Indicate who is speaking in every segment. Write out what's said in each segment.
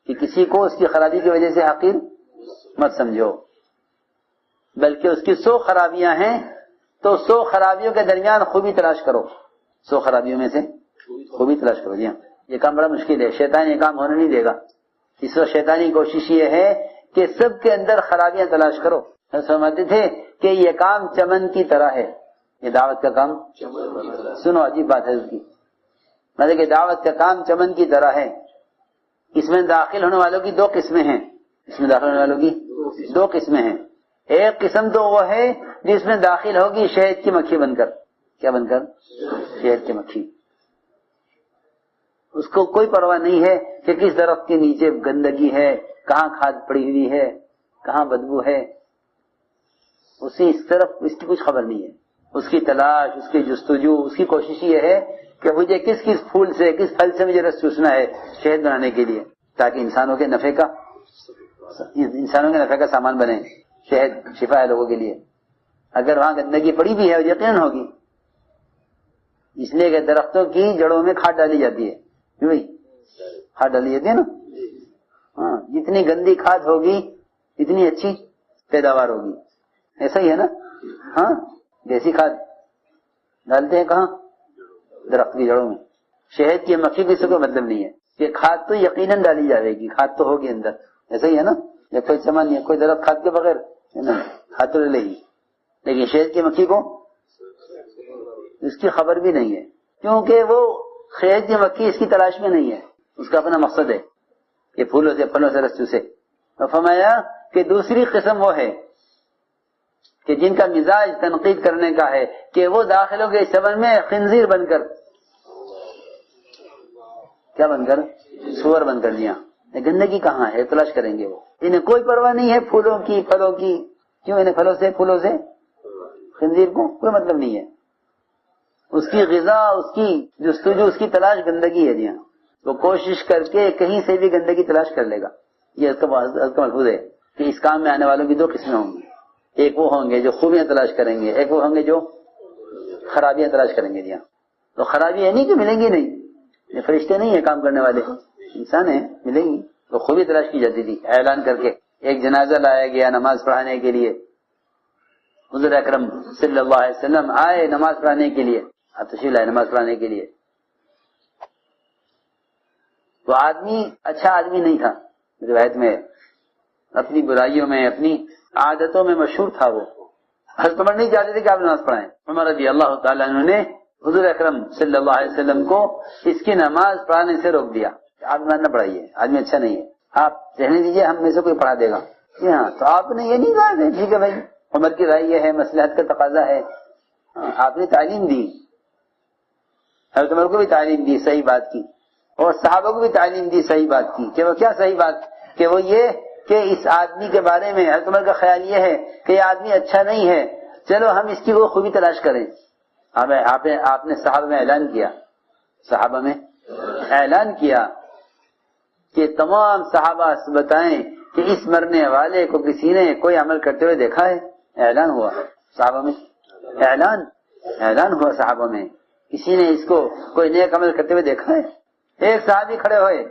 Speaker 1: کہ کسی کو اس کی خرابی کی وجہ سے حقیر مت سمجھو، بلکہ اس کی 100 خرابیاں ہیں تو 100 خرابیوں کے درمیان خوبی تلاش کرو، 100 خرابیوں میں سے خوبی تلاش کرو. جی ہاں، یہ کام بڑا مشکل ہے، شیطان یہ کام ہونے نہیں دے گا. اس وقت شیطانی کوشش یہ ہے کہ سب کے اندر خرابیاں تلاش کرو. سمجھتے تھے کہ یہ کام چمن کی طرح ہے، یہ دعوت کا کام. سنو عجیب بات ہے اس کی، مطلب کہ دعوت کا کام چمن کی طرح ہے. اس میں داخل ہونے والوں کی 2 قسمیں ہیں، اس میں داخل ہونے والوں کی 2 قسمیں ہیں. ایک قسم تو وہ ہے جس میں داخل ہوگی شہد کی مکھی بن کر. کیا بن کر؟ شہد کی مکھی. اس کو کوئی پرواہ نہیں ہے کہ کس درخت کے نیچے گندگی ہے، کہاں کھاد پڑی ہوئی ہے، کہاں بدبو ہے. اسی اس طرف اس کی کچھ خبر نہیں ہے. اس کی تلاش، اس کی جستجو، اس کی کوشش یہ ہے کہ مجھے کس پھول سے، کس پھل سے مجھے رس چوسنا ہے شہد بنانے کے لیے، تاکہ انسانوں کے نفع کا سامان بنے. شہد شفا ہے لوگوں کے لیے. اگر وہاں گندگی پڑی بھی ہے وہ یقیناً ہوگی، اس لیے کہ درختوں کی جڑوں میں کھاد ڈالی جاتی ہے. کیوں بھائی؟ کھاد ڈالی جاتی ہے نا. ہاں، جتنی گندی کھاد ہوگی اتنی اچھی پیداوار ہوگی. ایسا ہی ہے نا. ہاں، دیسی کھاد ڈالتے ہیں کہاں؟ درخت کی جڑوں میں. شہد کی مکھی بھی سے کوئی مطلب نہیں ہے کہ کھاد تو یقیناً ڈالی جائے گی، کھاد تو ہوگی اندر. ایسا ہی ہے نا. یا کوئی چمن نہیں ہے، کوئی درخت کھاد کے بغیر کھاد تو لے گی، لیکن شہد کی مکھی کو اس کی خبر بھی نہیں ہے، کیونکہ وہ شہد کی مکھی اس کی تلاش میں نہیں ہے. اس کا اپنا مقصد ہے کہ پھولوں سے پھلوں سے رس چوسے. اور فرمایا کہ دوسری قسم وہ ہے کہ جن کا مزاج تنقید کرنے کا ہے، کہ وہ داخلوں کے چمن میں خنزیر بن کر، کیا بن کر؟ سور بن کر. جی ہاں، گندگی کہاں ہے تلاش کریں گے وہ. انہیں کوئی پرواہ نہیں ہے پھولوں کی، پھلوں کی. کیوں؟ انہیں پھولوں سے خنزیر کو کوئی مطلب نہیں ہے. اس کی غذا، اس کی جستجو، اس کی تلاش گندگی ہے. جی ہاں، وہ کوشش کر کے کہیں سے بھی گندگی تلاش کر لے گا. یہ اس کا ملحوظ ہے کہ اس کام میں آنے والوں کی 2 قسمیں ہوں گی. ایک وہ ہوں گے جو خوبیاں تلاش کریں گے، ایک وہ ہوں گے جو خرابیاں تلاش کریں گے. جی ہاں، تو خرابی ہے نہیں کہ ملیں گی نہیں، یہ فرشتے نہیں ہیں کام کرنے والے، انسان ہیں، ملیں گی. تو خوبی تلاش کی جاتی تھی اعلان کر کے. ایک جنازہ لایا گیا نماز پڑھانے کے لیے. حضور اکرم صلی اللہ علیہ وسلم آئے نماز پڑھانے کے لیے، آپ تشریف لائے نماز پڑھانے کے لیے. تو آدمی اچھا آدمی نہیں تھا، روایت میں اپنی برائیوں میں، اپنی عادتوں میں مشہور تھا. وہ حضرت عمر نہیں چاہتے تھے کہ آپ نماز پڑھائیں. عمر رضی اللہ تعالیٰ عنہ نے حضور اکرم صلی اللہ علیہ وسلم کو اس کی نماز پڑھانے سے روک دیا. آپ نماز نہ پڑھائیے، آدمی اچھا نہیں ہے، آپ رہنے دیجیے، ہم میں سے کوئی پڑھا دے گا. جی ہاں، تو آپ نے یہ نہیں کہا کہ ٹھیک ہے بھائی، عمر کی رائے یہ ہے، مصلحت کا تقاضا ہے. آپ نے تعلیم دی، حضرت عمر کو بھی تعلیم دی صحیح بات کی، اور صحابہ کو بھی تعلیم دی صحیح بات کی. کہ وہ کیا صحیح بات؟ کہ وہ یہ کہ اس آدمی کے بارے میں حضرت عمر کا خیال یہ ہے کہ یہ آدمی اچھا نہیں ہے، چلو ہم اس کی وہ خوبی تلاش کریں. آپ نے صحابہ میں اعلان کیا کہ تمام صحابہ بتائیں کہ اس مرنے والے کو کسی نے کوئی عمل کرتے ہوئے دیکھا ہے؟ اعلان ہوا صحابہ میں، اعلان ہوا صحابہ میں، کسی نے اس کو کوئی نیک عمل کرتے ہوئے دیکھا ہے؟ ایک صحابی کھڑے ہوئے،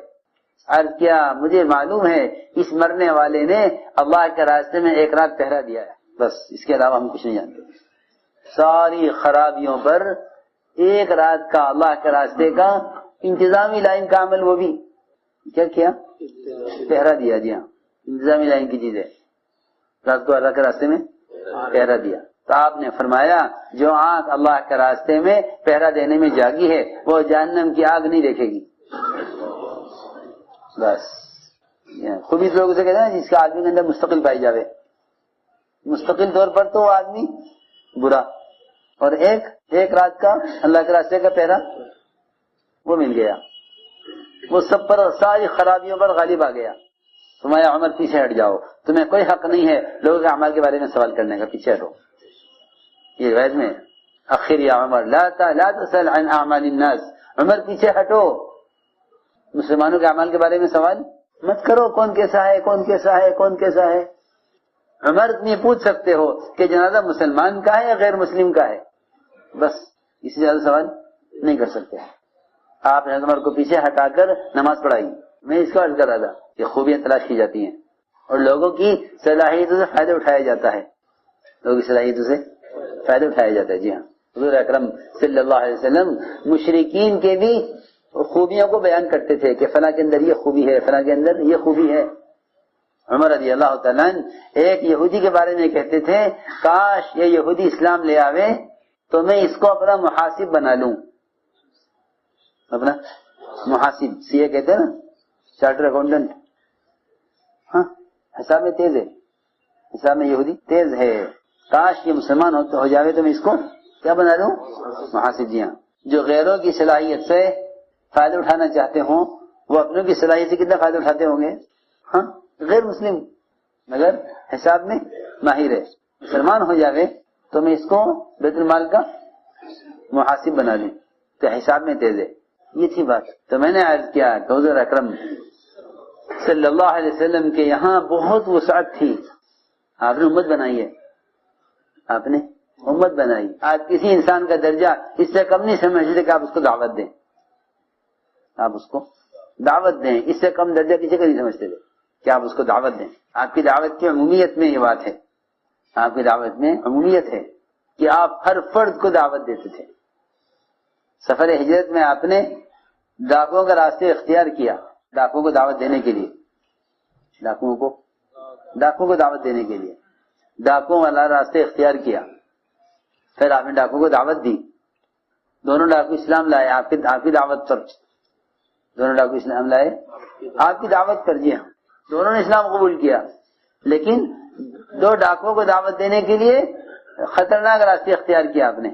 Speaker 1: عرض کیا مجھے معلوم ہے اس مرنے والے نے اللہ کے راستے میں 1 رات پہرا دیا ہے، بس اس کے علاوہ ہم کچھ نہیں جانتے. ساری خرابیوں پر 1 رات کا اللہ کے راستے کا انتظامی لائن کا عمل، وہ بھی کیا پہرا دیا. جی ہاں، انتظامی لائن کی چیز ہے، رات کو اللہ کے راستے میں پہرا دیا. تو آپ نے فرمایا جو آنکھ اللہ کے راستے میں پہرا دینے میں جاگی ہے وہ جہنم کی آگ نہیں دیکھے گی. بس خوبی لوگ اسے کہتے ہیں جس کا آدمی کے اندر مستقل پائی جاوے. مستقل طور پر تو وہ آدمی برا، اور ایک رات کا اللہ کے راستے کا پہرا وہ مل گیا، وہ سب پر ساری خرابیوں پر غالب آ گیا. تمہارا عمر پیچھے ہٹ جاؤ، تمہیں کوئی حق نہیں ہے لوگوں کے اعمال کے بارے میں سوال کرنے کا، پیچھے ہٹو. یہ روایت میں اخر یا عمر لا تسأل عن اعمال الناس، عمر پیچھے ہٹو، مسلمانوں کے اعمال کے بارے میں سوال مت کرو، کون کیسا ہے، کون کیسا ہے، کون کیسا ہے. عمر نہیں پوچھ سکتے ہو کہ جنازہ مسلمان کا ہے یا غیر مسلم کا ہے، بس اس سے زیادہ سوال نہیں کر سکتے. آپ نے عمر کو پیچھے ہٹا کر نماز پڑھائی. میں اس کو عرض کر رہا تھا یہ خوبیاں تلاش کی جاتی ہیں اور لوگوں کی صلاحیتوں سے فائدہ اٹھایا جاتا ہے، لوگوں کی صلاحیتوں سے فائدہ اٹھایا جاتا ہے. جی ہاں، حضور اکرم صلی اللہ علیہ وسلم مشرکین کے بھی خوبیوں کو بیان کرتے تھے کہ فلاں کے اندر یہ خوبی ہے، فلاں کے اندر یہ خوبی ہے. عمر رضی اللہ تعالیٰ ایک یہودی کے بارے میں کہتے تھے کاش یہ یہودی اسلام لے آوے تو میں اس کو اپنا محاسب بنا لوں. اپنا محاسب، سی اے کہتے ہیں نا، چارٹر اکاؤنٹنٹ. ہاں، حساب میں تیز ہے، حساب میں یہودی تیز ہے. کاش یہ مسلمان ہو جاوے تو میں اس کو کیا بنا لوں؟ محاسب. جی ہاں، جو غیروں کی صلاحیت سے فائدہ اٹھانا چاہتے ہوں وہ اپنوں کی صلاحیت سے کتنا فائدہ اٹھاتے ہوں گے. ہاں، غیر مسلم مگر حساب میں ماہر ہے، مسلمان ہو جاوے تو میں اس کو بیت المال کا محاسب بنا لوں تو حساب میں تیز ہے. یہ تھی بات. تو میں نے عرض کیا کہ حضور اکرم صلی اللہ علیہ وسلم کے یہاں بہت وسعت تھی. آپ نے امت بنائی ہے، آپ نے امت بنائی. آج کسی انسان کا درجہ اس سے کم نہیں سمجھتے کہ آپ اس کو دعوت دیں، آپ اس کو دعوت دیں. اس سے کم درجہ کسی کا نہیں سمجھتے تھے کہ آپ اس کو دعوت دیں. آپ کی دعوت کی عمومیت میں یہ بات ہے، آپ کی دعوت میں عمومیت ہے کہ آپ ہر فرد کو دعوت دیتے تھے. سفر ہجرت میں آپ نے ڈاکوؤں کا راستے اختیار کیا ڈاکوؤں کو دعوت دینے کے لیے، ڈاکوؤں کو دعوت دینے کے لیے ڈاکوؤں والا راستے اختیار کیا. پھر آپ نے ڈاکوؤں کو دعوت دی. دونوں ڈاکو اسلام لائے آپ کی دعوت پر. دونوں ڈاکو اسلام لائے آپ کی دعوت پر. جی ہاں، دونوں نے اسلام قبول کیا. لیکن دو ڈاکوؤں کو دعوت دینے کے لیے خطرناک راستے اختیار کیا آپ نے.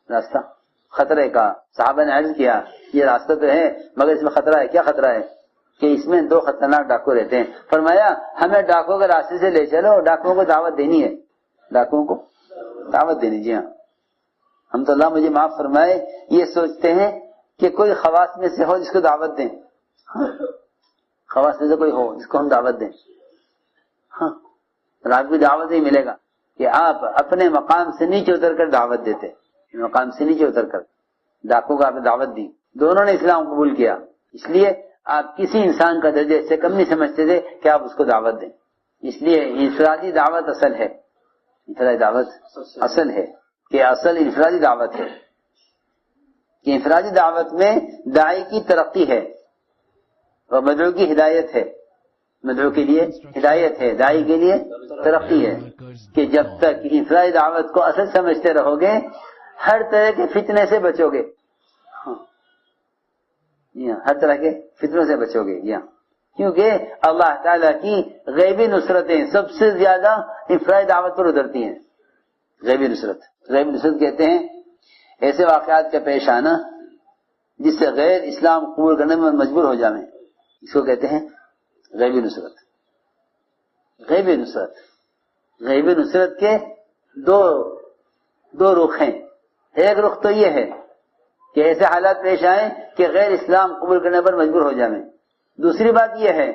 Speaker 1: راستہ خطرے کا. صحابہ نے عرض کیا یہ راستہ تو ہے مگر اس میں خطرہ ہے. کیا خطرہ ہے؟ کہ اس میں دو خطرناک ڈاکو رہتے ہیں. فرمایا ہمیں ڈاکوؤں کے راستے سے لے چلو، ڈاکوؤں کو دعوت دینی ہے، ڈاکوؤں کو دعوت دینی. جی ہاں، ہم تو اللہ مجھے معاف فرمائے یہ سوچتے ہیں کہ کوئی خواص میں سے ہو جس کو دعوت دیں. خواص میں سے کوئی ہو جس کو ہم دعوت دیں. ہاں، اور آپ کی دعوت ہی ملے گا کہ آپ اپنے مقام سے نیچے اتر کر دعوت دیتے. مقام سے نیچے اتر کر ڈاکو کو آپ نے دعوت دی. دونوں نے اسلام قبول کیا. اس لیے آپ کسی انسان کا درجہ اس سے کم نہیں سمجھتے تھے کہ آپ اس کو دعوت دیں. اس لیے انفرادی دعوت اصل ہے، انفرادی دعوت اصل ہے کہ اصل انفرادی دعوت ہے کہ انفرادی دعوت میں داعی کی ترقی ہے اور مدعو کی ہدایت ہے. مدعو کے لیے ہدایت ہے، داعی کے لیے ترقی ہے. کہ جب تک انفرادی دعوت کو اصل سمجھتے رہو گے ہر طرح کے فتنے سے بچو گے. ہر طرح کے فتنوں سے بچو گے. کیونکہ اللہ تعالیٰ کی غیبی نصرتیں سب سے زیادہ انفرادی دعوت پر اترتی ہیں. غیبی نصرت کہتے ہیں ایسے واقعات کا پیش آنا جس سے غیر اسلام قبول کرنے میں مجبور ہو جائیں، اس کو کہتے ہیں غیبی نصرت. غیبی نصرت کے دو رخ ہیں. ایک رخ تو یہ ہے کہ ایسے حالات پیش آئیں کہ غیر اسلام قبول کرنے پر مجبور ہو جائیں. دوسری بات یہ ہے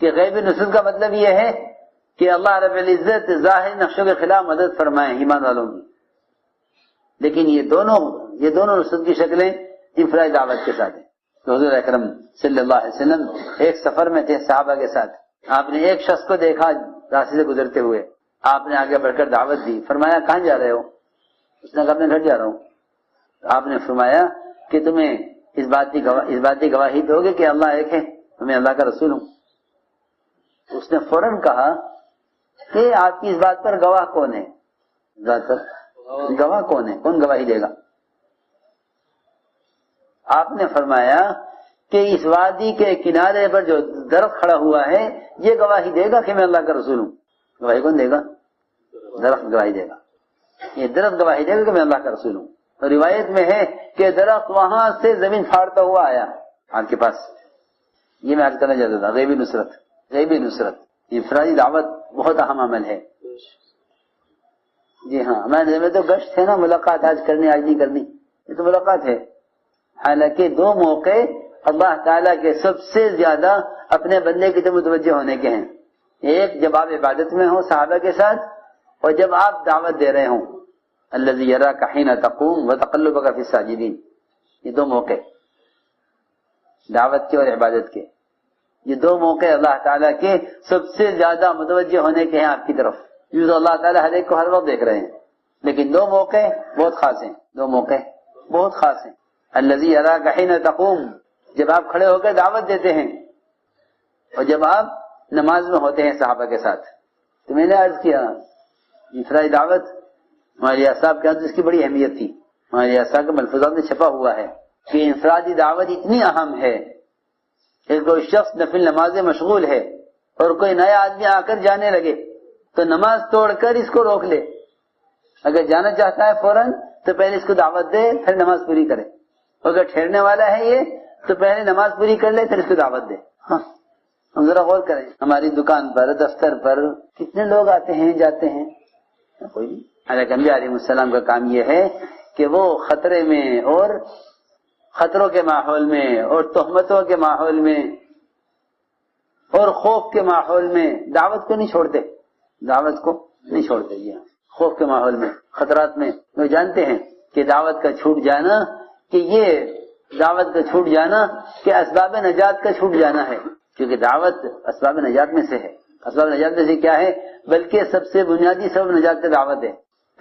Speaker 1: کہ غیبی نصرت کا مطلب یہ ہے کہ اللہ رب العزت ظاہر نقشوں کے خلاف مدد فرمائیں ایمان والوں کی. لیکن یہ دونوں نصرت کی شکلیں انفرادی دعوت کے ساتھ ہیں. تو حضور اکرم صلی اللہ علیہ وسلم ایک سفر میں تھے صحابہ کے ساتھ. آپ نے ایک شخص کو دیکھا راستے سے گزرتے ہوئے. آپ نے آگے بڑھ کر دعوت دی. فرمایا کہاں جا رہے ہو؟ اس نے کہا اپنے گھر جا رہا ہوں. آپ نے فرمایا کہ تمہیں اس بات کی گواہی دو گے کہ اللہ ایک ہے، میں اللہ کا رسول ہوں. اس نے فوراً کہا کہ آپ کی اس بات پر گواہ کون ہے؟ گواہ کون ہے؟ کون گواہی دے گا؟ آپ نے فرمایا کہ اس وادی کے کنارے پر جو درخت کھڑا ہوا ہے یہ گواہی دے گا کہ میں اللہ کا رسول ہوں. گواہی کون دے گا؟ درخت گواہی دے گا. یہ درخت گواہی دے گا کہ میں اللہ کا رسول ہوں. اور روایت میں ہے کہ درخت وہاں سے زمین پھاڑتا ہوا آیا آپ کے پاس. یہ میں عرض کرنا چاہتا تھا غیبی نصرت انفرادی دعوت بہت اہم عمل ہے. جی ہاں، ہمارے تو گشت ہے نا، ملاقات آج کرنی آج نہیں کرنی، یہ تو ملاقات ہے. حالانکہ دو موقع اللہ تعالیٰ کے سب سے زیادہ اپنے بندے کی طرف متوجہ ہونے کے ہیں. ایک جب آپ عبادت میں ہوں صحابہ کے ساتھ، اور جب آپ دعوت دے رہے ہوں. الذی یراک حین تقوم وتقلبک فی الساجدین. یہ دو موقع دعوت کے اور عبادت کے. یہ دو موقع اللہ تعالیٰ کے سب سے زیادہ متوجہ ہونے کے ہیں آپ کی طرف. یہ تو اللہ تعالیٰ ہر ایک کو ہر وقت دیکھ رہے ہیں، لیکن دو موقع بہت خاص ہیں. دو موقع بہت خاص ہیں. الذی یراک حین تقوم، جب آپ کھڑے ہو کر دعوت دیتے ہیں، اور جب آپ نماز میں ہوتے ہیں صحابہ کے ساتھ. تو میں نے عرض کیا انفرادی دعوت ہمارے صاحب کے اندر اس کی بڑی اہمیت تھی. ہمارے صاحب کے ملفوظات میں چھپا ہوا ہے کہ انفرادی دعوت اتنی اہم ہے کہ کوئی شخص نفل نماز میں مشغول ہے اور کوئی نیا آدمی آ کر جانے لگے تو نماز توڑ کر اس کو روک لے. اگر جانا چاہتا ہے فوراً تو پہلے اس کو دعوت دے پھر نماز پوری کرے. اگر ٹھہرنے والا ہے یہ تو پہلے نماز پوری کر لے پھر اس کو دعوت دے. ہاں ہم ذرا غور کریں، ہماری دکان پر دفتر پر کتنے لوگ آتے ہیں جاتے ہیں، کوئی نہیں. حالانکہ انبیاء علیہ السلام کا کام یہ ہے کہ وہ خطرے میں اور خطروں کے ماحول میں اور تہمتوں کے ماحول میں اور خوف کے ماحول میں دعوت کو نہیں چھوڑتے. دعوت کو نہیں چھوڑتے. جی ہاں، خوف کے ماحول میں، خطرات میں وہ جانتے ہیں کہ دعوت کا چھوٹ جانا، کہ یہ دعوت کا چھوٹ جانا کہ اسباب نجات کا چھوٹ جانا ہے. کیونکہ دعوت اسباب نجات میں سے ہے. اسباب نجات میں سے کیا ہے؟ بلکہ سب سے بنیادی سبب نجات کا دعوت ہے.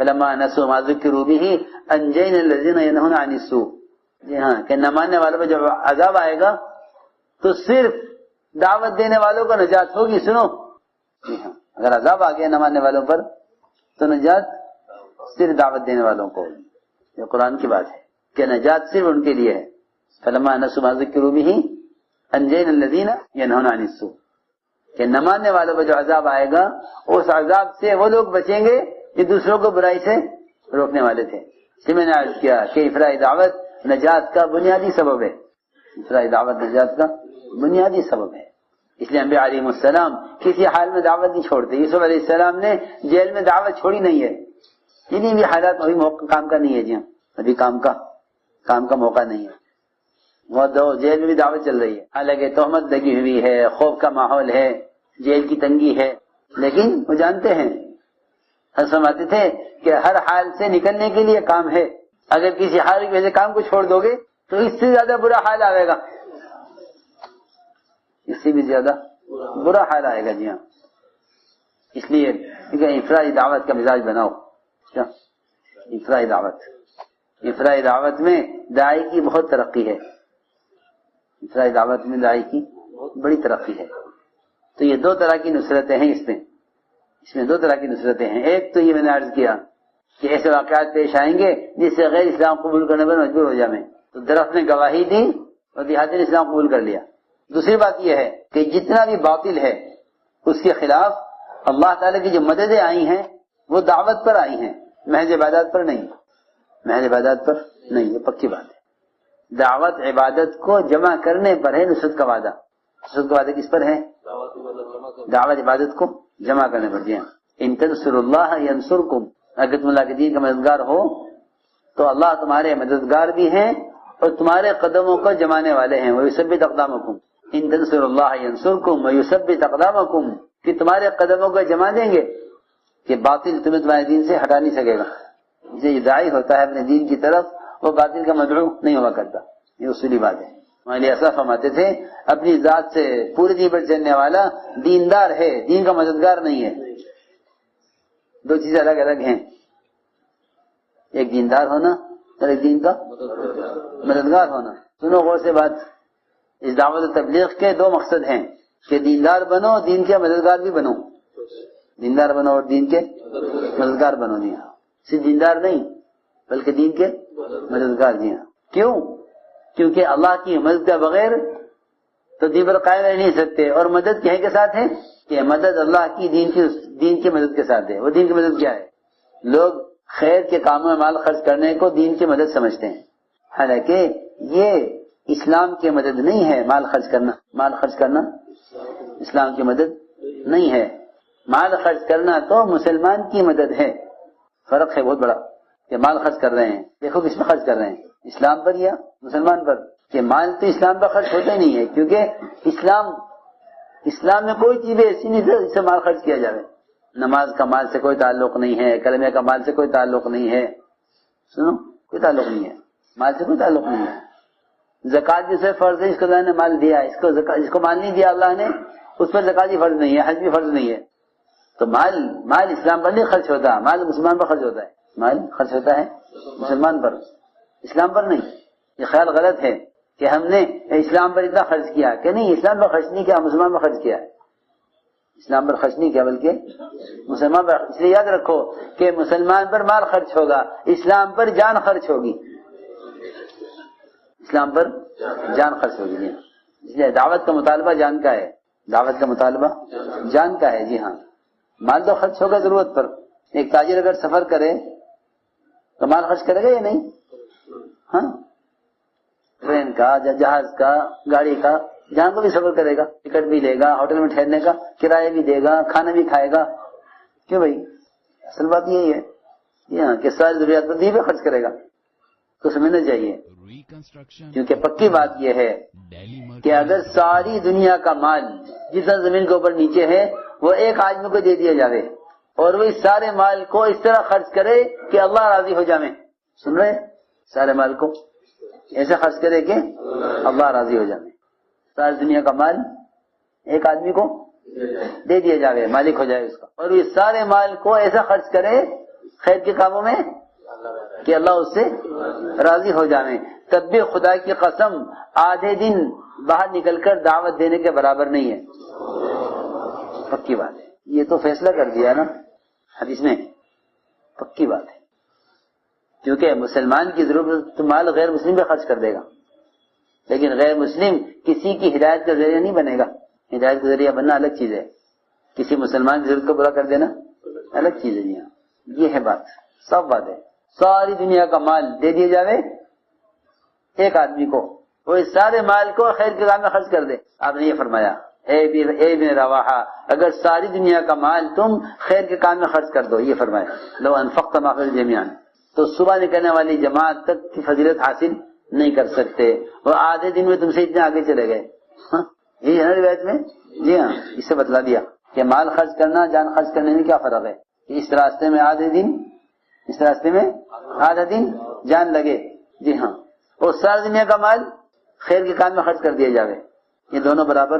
Speaker 1: فلما نسوا ما ذکروا به انجینا الذین ینهون عن السوء. جی ہاں، کہ نہ ماننے والوں پر جب عذاب آئے گا تو صرف دعوت دینے والوں کو نجات ہوگی. سنو، جی ہاں، اگر عذاب آ گیا نہ ماننے والوں پر تو نجات صرف دعوت دینے والوں کو. یہ قرآن کی بات ہے کہ نجات صرف ان کے لیے ہے. فلما نسوا ما ذکروا به انجینا الذین ینهون عن السوء، کہ نہ ماننے والوں پر جو عذاب آئے گا اس عذاب سے وہ لوگ بچیں گے جو دوسروں کو برائی سے روکنے والے تھے. اسی میں نے عرض کیا کہ افرائی دعوت نجات کا بنیادی سبب ہے. افرائی دعوت نجات کا بنیادی سبب ہے. اس لیے انبیاء علیہ السلام کسی حال میں دعوت نہیں چھوڑتے. یوسف علیہ السلام نے جیل میں دعوت چھوڑی نہیں ہے. انہیں بھی حالات ابھی کام کا نہیں ہے. جی ہاں، ابھی کام کا موقع نہیں ہے. وہ جیل میں بھی دعوت چل رہی ہے، حالانکہ تہمت لگی ہوئی ہے، خوف کا ماحول ہے، جیل کی تنگی ہے، لیکن وہ جانتے ہیں، فرماتے تھے کہ ہر حال سے نکلنے کے لیے کام ہے. اگر کسی حال کی وجہ سے کام کو چھوڑ دو گے تو اس سے زیادہ برا حال آئے گا. اس سے بھی زیادہ برا حال آئے گا. جی ہاں، اس لیے افرائی دعوت کا مزاج بناؤ. افرائی دعوت میں داعی کی بہت ترقی ہے. افرائی دعوت میں داعی کی بڑی ترقی ہے. تو یہ دو طرح کی نصرتیں ہیں. اس میں دو طرح کی نصرتیں ہیں. ایک تو یہ میں نے عرض کیا کہ ایسے واقعات پیش آئیں گے جس سے غیر اسلام قبول کرنے پر مجبور ہو جائیں. تو درخت نے گواہی دی اور دیہاتی نے اسلام قبول کر لیا. دوسری بات یہ ہے کہ جتنا بھی باطل ہے اس کے خلاف اللہ تعالی کی جو مددیں آئی ہیں وہ دعوت پر آئی ہیں، محض عبادات پر نہیں. محض عبادات پر نہیں، یہ پکی بات ہے. دعوت عبادت کو جمع کرنے پر ہے نصرت کا وعدہ. نصرت کا وعدہ کس پر ہے؟ دعوت عبادت کو جمع کرنے پر. جی ہاں، ان تنصروا اللہ ینصرکم، اگر تم اللہ کے دین کا مددگار ہو تو اللہ تمہارے مددگار بھی ہیں اور تمہارے قدموں کو جمانے والے ہیں. ویثبت اقدامکم، ان تنصروا اللہ ینصرکم ویثبت اقدامکم، کہ تمہارے قدموں کو جما دیں گے کہ باطل تمہیں تمہارے دین سے ہٹا نہیں سکے گا. یہ داعی ہوتا ہے اپنے دین کی طرف، وہ باطل کا مدعو نہیں ہوا کرتا. یہ اصولی بات ہے. ہمارے اسلاف فرماتے تھے اپنی ذات سے پورے دین پر چلنے والا دیندار ہے، دین کا مددگار نہیں ہے. دو چیزیں الگ الگ ہیں، ایک دیندار ہونا اور ایک دین کا مددگار ہونا. سنو غور سے بات. اس دعوت و تبلیغ کے دو مقصد ہیں کہ دیندار بنو، دین کے مددگار بھی بنو. دیندار بنو اور دین کے مددگار بنو. نہیں ہاں، صرف دیندار نہیں بلکہ دین کے مددگار. جی ہاں. کیوں؟ کیونکہ اللہ کی مدد کے بغیر تو دین پر قائم رہ نہیں سکتے. اور مدد کہیں کے ساتھ ہے کہ مدد اللہ کی دین کی مدد کے ساتھ ہے. وہ دین کی مدد کیا ہے؟ لوگ خیر کے کاموں میں مال خرچ کرنے کو دین کی مدد سمجھتے ہیں، حالانکہ یہ اسلام کی مدد نہیں ہے. مال خرچ کرنا اسلام کی مدد نہیں ہے. مال خرچ کرنا تو مسلمان کی مدد ہے. فرق ہے بہت بڑا کہ مال خرچ کر رہے ہیں، دیکھو کس پر خرچ کر رہے ہیں، اسلام پر یا مسلمان پر. کہ مال تو اسلام پر خرچ ہوتا ہی نہیں ہے، کیونکہ اسلام میں کوئی چیز ایسی نہیں ہے جس سے مال خرچ کیا جائے. نماز کا مال سے کوئی تعلق نہیں ہے، کلمے کا مال سے کوئی تعلق نہیں ہے. سنو، کوئی تعلق نہیں ہے، مال سے کوئی تعلق نہیں ہے. زکات بھی سے فرض ہے، اس کو اللہ نے مال دیا، جس کو مال نہیں دیا اللہ نے اس پر زکات بھی فرض نہیں ہے، حج بھی فرض نہیں ہے. تو مال اسلام پر نہیں خرچ ہوتا، مال مسلمان پر خرچ ہوتا ہے. مال خرچ ہوتا ہے مسلمان پر، اسلام پر نہیں. یہ خیال غلط ہے کہ ہم نے اسلام پر اتنا خرچ کیا، کہ نہیں، اسلام پر خرچ نہیں کیا، مسلمان پر خرچ کیا ہے. اسلام پر خرچ نہیں کیا بلکہ مسلمان پر. اس لیے یاد رکھو کہ مسلمان پر مال خرچ ہوگا، اسلام پر جان خرچ ہوگی. اسلام پر جان خرچ ہوگی. جی اس لیے دعوت کا مطالبہ جان کا ہے، دعوت کا مطالبہ جان کا ہے. جی ہاں، مال تو خرچ ہوگا ضرورت پر. ایک تاجر اگر سفر کرے تو مال خرچ کرے گا یا نہیں؟ ہاں، ٹرین کا، جہاز کا، گاڑی کا، جہاں کو بھی سفر کرے گا، ٹکٹ بھی لے گا، ہوٹل میں ٹھہرنے کا کرایہ بھی دے گا، کھانا بھی کھائے گا. کیوں بھائی؟ اصل بات یہی ہے یہاں کہ ساری ضروریات پر دی پہ خرچ کرے گا. تو سمجھنا چاہیے، کیونکہ پکی بات یہ ہے کہ اگر ساری دنیا کا مال جتنا زمین کے اوپر نیچے ہے وہ ایک آدمی کو دے دیا جاوے اور وہ اس سارے مال کو اس طرح خرچ کرے کہ اللہ راضی ہو جائے. سن رہے؟ سارے مال کو ایسے خرچ کرے کہ اللہ راضی ہو جائے. ساری دنیا کا مال ایک آدمی کو دے دیا جاوے، مالک ہو جائے اس کا، اور اس سارے مال کو ایسا خرچ کرے خیر کے کاموں میں کہ اللہ اس سے راضی ہو جائے. تب بھی خدا کی قسم آدھے دن باہر نکل کر دعوت دینے کے برابر نہیں ہے. پکی بات ہے، یہ تو فیصلہ کر دیا نا حدیث میں، پکی بات ہے. کیونکہ مسلمان کی ضرورت تو مال غیر مسلم پہ خرچ کر دے گا، لیکن غیر مسلم کسی کی ہدایت کا ذریعہ نہیں بنے گا. ہدایت کا ذریعہ بننا الگ چیز ہے، کسی مسلمان کی ضرورت کو پورا کر دینا الگ چیز ہے. جی ہاں، یہ ہے بات، سب بات ہے. ساری دنیا کا مال دے دیا جاوے ایک آدمی کو، وہ اس سارے مال کو خیر کے کام میں خرچ کر دے. آپ نے یہ فرمایا اے ابن رواحہ، اگر ساری دنیا کا مال تم خیر کے کام میں خرچ کر دو، یہ فرمایا لو انفقت ما فی الجمیعان، تو صبح نکلنے والی جماعت تک کی فضیلت حاصل نہیں کر سکتے، اور آدھے دن میں تم سے اتنے آگے چلے گئے. یہ ہے نا روایت میں. جی ہاں، اس سے بتلا دیا کہ مال خرچ کرنا جان خرچ کرنے میں کیا فرق ہے. اس راستے میں آدھے دن، اس راستے میں آدھا دن جان لگے. جی ہاں، اور ساری دنیا کا مال خیر کے کام میں خرچ کر دیا جاوے، یہ دونوں برابر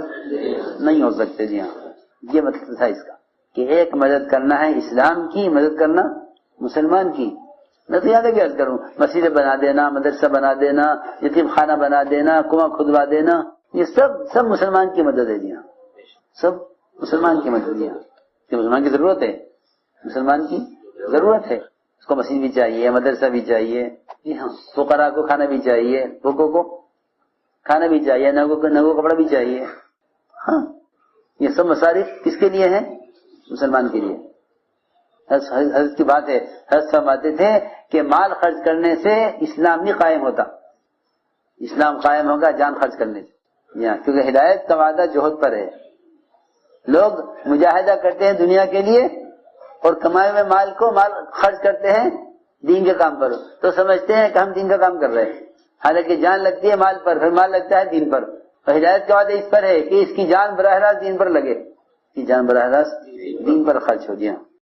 Speaker 1: نہیں ہو سکتے. جی ہاں، یہ مطلب تھا اس کا کہ ایک مدد کرنا ہے اسلام کی، مدد کرنا مسلمان کی. میں تو یہاں تک عرض کروں، مسجد بنا دینا، مدرسہ بنا دینا، یتیم خانہ بنا دینا، کنواں کھدوا دینا، یہ سب مسلمان کی مدد ہے. جی ہاں، سب مسلمان کی مدد. جی ہاں، کہ مسلمان کی ضرورت ہے، مسلمان کی ضرورت ہے. اس کو مسجد بھی چاہیے، مدرسہ بھی چاہیے. جی ہاں، فقراء کو کھانا بھی چاہیے، بھوکوں کو کھانا بھی چاہیے، ننگوں کپڑا بھی چاہیے. ہاں، یہ سب مصارف کس کے لیے ہیں؟ مسلمان کے لیے. حضرت کی بات ہے، حضرت فرماتے تھے کہ مال خرچ کرنے سے اسلام نہیں قائم ہوتا، اسلام قائم ہوگا جان خرچ کرنے سے. کیونکہ ہدایت کا وعدہ جوہد پر ہے. لوگ مجاہدہ کرتے ہیں دنیا کے لیے اور کمائے ہوئے مال کو خرچ کرتے ہیں دین کے کام پر، تو سمجھتے ہیں کہ ہم دین کا کام کر رہے ہیں، حالانکہ جان لگتی ہے مال پر، پھر مال لگتا ہے دین پر. اور ہدایت کا وعدہ اس پر ہے کہ اس کی جان براہ راست دین پر لگے، اس کی جان براہ راست دین پر خرچ ہو. جی ہاں،